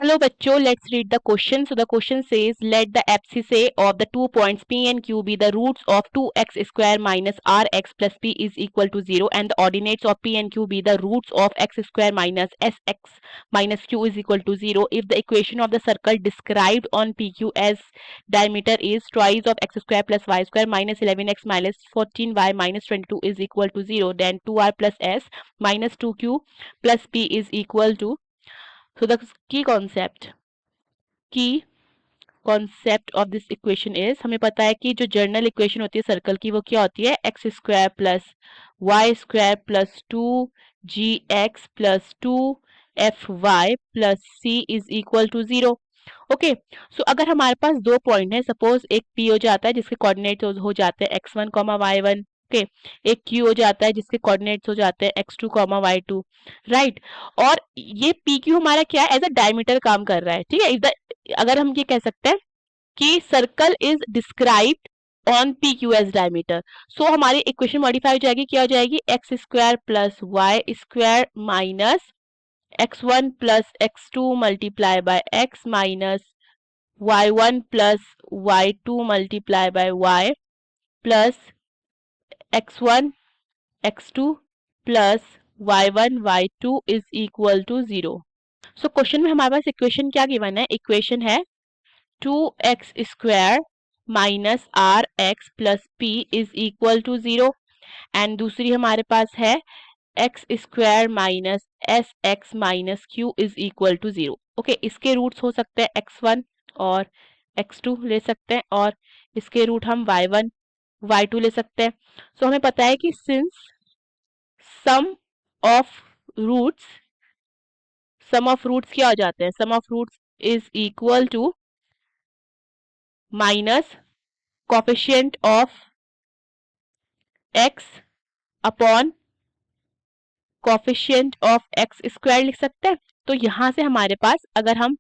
Hello bachcho, let's read the question. So the question says, let the abscissa of the 2 points P and Q be the roots of 2x square minus rx plus p is equal to 0, and the ordinates of P and Q be the roots of x square minus sx minus q is equal to 0 if the equation of the circle described on PQ as diameter is twice of x square plus y square minus 11x minus 14y minus 22 is equal to 0, then 2r plus s minus 2q plus p is equal to. So the key concept of this equation is, हमें पता है कि जो general equation होती है circle की वो क्या होती है, x square plus Y square plus 2gx plus 2fy plus c is equal to 0. Okay, so अगर हमारे पास दो पॉइंट है, सपोज एक P हो जाता है जिसके कोऑर्डिनेट्स हो जाते हैं x1, y1. ओके, एक Q हो जाता है जिसके कोऑर्डिनेट्स हो जाते हैं x2, y2, राइट. और ये PQ हमारा क्या है, एज अ डायमीटर काम कर रहा है. ठीक है, अगर हम ये कह सकते हैं कि circle is described on PQ as diameter, so हमारी इक्वेशन मॉडिफाई हो जाएगी. क्या हो जाएगी, x square plus Y square minus x1 plus x2 multiply by x minus y1 plus y2 multiply by y plus x1 x2 plus y1 y2 is equal to 0. So question में हमारे पास equation क्या given है, equation है 2x square minus are x plus p is equal to 0, and दूसरी हमारे पास है x square minus S X minus Q is equal to 0. Okay, इसके रूट्स हो सकते हैं x1 और x2 ले सकते हैं, और इसके रूट हम y1 y2 ले सकते हैं. सो हमें पता है कि सिंस सम ऑफ रूट्स क्या हो जाते हैं, sum of roots is equal to minus coefficient of x upon coefficient of x square लिख सकते हैं. तो यहां से हमारे पास अगर हम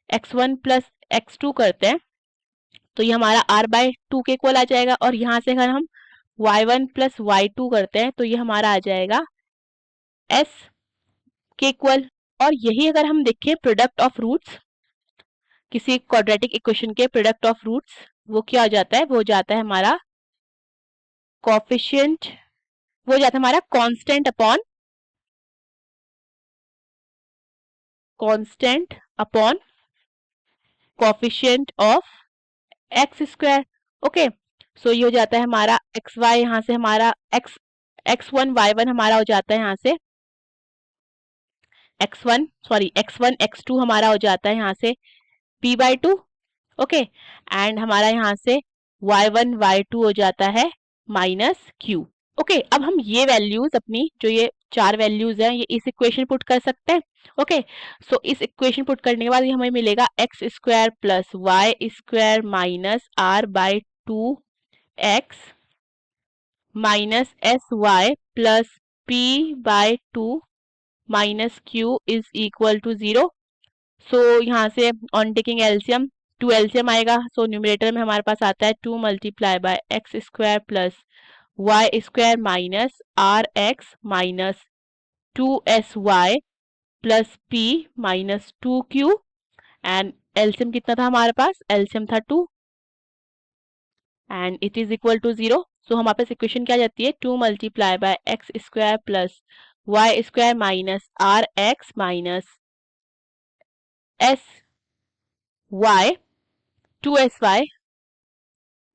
x1 प्लस x2 करते हैं तो ये हमारा r बाय 2 के इक्वल आ जाएगा, और यहाँ से अगर हम y1 प्लस y2 करते हैं तो ये हमारा आ जाएगा s के इक्वल. और यही अगर हम देखें प्रोडक्ट ऑफ रूट्स, किसी क्वाड्रेटिक इक्वेशन के प्रोडक्ट ऑफ रूट्स, वो क्या हो जाता है, वो हो जाता है हमारा कोफिशिएंट, वो हो जाता है हमारा constant upon coefficient of x square. Okay, so ये हो जाता है हमारा एक्स वाई, यहाँ से हमारा x1 y1 हमारा हो जाता है यहाँ से x1 x2 हमारा हो जाता है यहाँ से p बाई 2. ओके, एंड हमारा यहाँ से y1 y2 हो जाता है माइनस q. ओके, अब हम ये वैल्यूज अपनी जो ये चार वैल्यूज हैं ये इस इक्वेशन पुट कर सकते हैं. ओके, सो इस इक्वेशन पुट करने के बाद ये हमें मिलेगा X square plus Y square minus R by 2x minus S Y plus p by 2 minus q is equal to 0. So यहाँ से ऑन टेकिंग एलसीएम 2 एलसीएम आएगा, सो न्यूमरेटर में हमारे पास आता है 2 multiply by X square plus Y square minus are X minus 2sy plus p minus 2q, and LCM कितना था हमारे पास, एलसीएम था 2 and it is equal to 0. So हमारे पास इक्वेशन क्या जाती है, 2 multiply by X square plus Y square minus are X minus S Y 2sy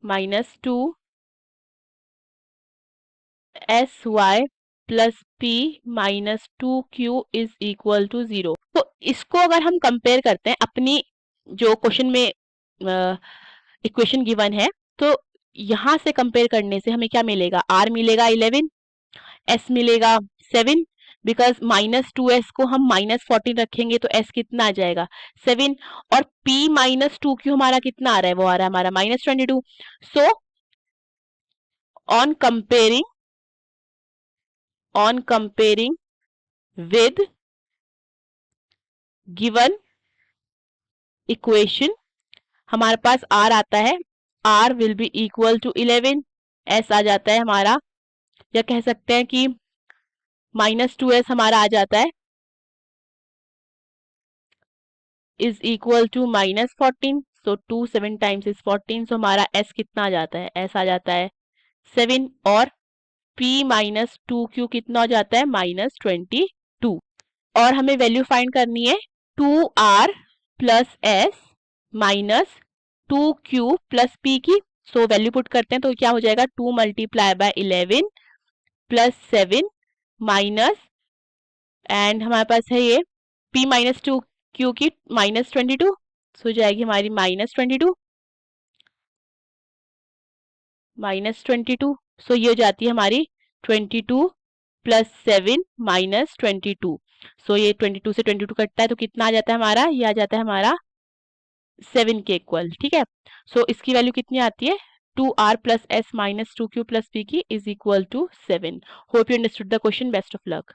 minus 2sy plus p minus 2q is equal to 0. तो इसको अगर हम कंपेयर करते हैं अपनी जो क्वेश्चन में इक्वेशन गिवन है, तो यहां से कंपेयर करने से हमें क्या मिलेगा, r मिलेगा 11, s मिलेगा 7, बिकॉज माइनस 2s को हम माइनस 14 रखेंगे तो s कितना आ जाएगा 7, और p माइनस 2q हमारा कितना आ रहा है, वो आ रहा है हमारा minus 22. So on comparing with given equation हमारे पास r आता है, r will be equal to 11, s आ जाता है हमारा, या कह सकते हैं कि माइनस 2s हमारा आ जाता है is equal to -14, so 2 7 times is 14, so हमारा s कितना आ जाता है, s आ जाता है 7, और p माइनस 2q कितना हो जाता है -22, और हमें वैल्यू फाइंड करनी है 2r plus s minus 2q plus p की। सो वैल्यू पुट करते हैं तो क्या हो जाएगा, 2 multiply bye 11 plus 7 minus, and हमारे पास है ये p माइनस 2q की -22, सो जाएगी हमारी -22, सो ये हो जाती है हमारी 22 प्लस 7 माइनस 22, सो ये 22 से 22 कटता है तो कितना आ जाता है हमारा, ये आ जाता है हमारा 7 के इक्वल। ठीक है, सो इसकी वैल्यू कितनी आती है, 2r plus s minus 2q plus p की is equal to 7। Hope you understood the question, best of luck.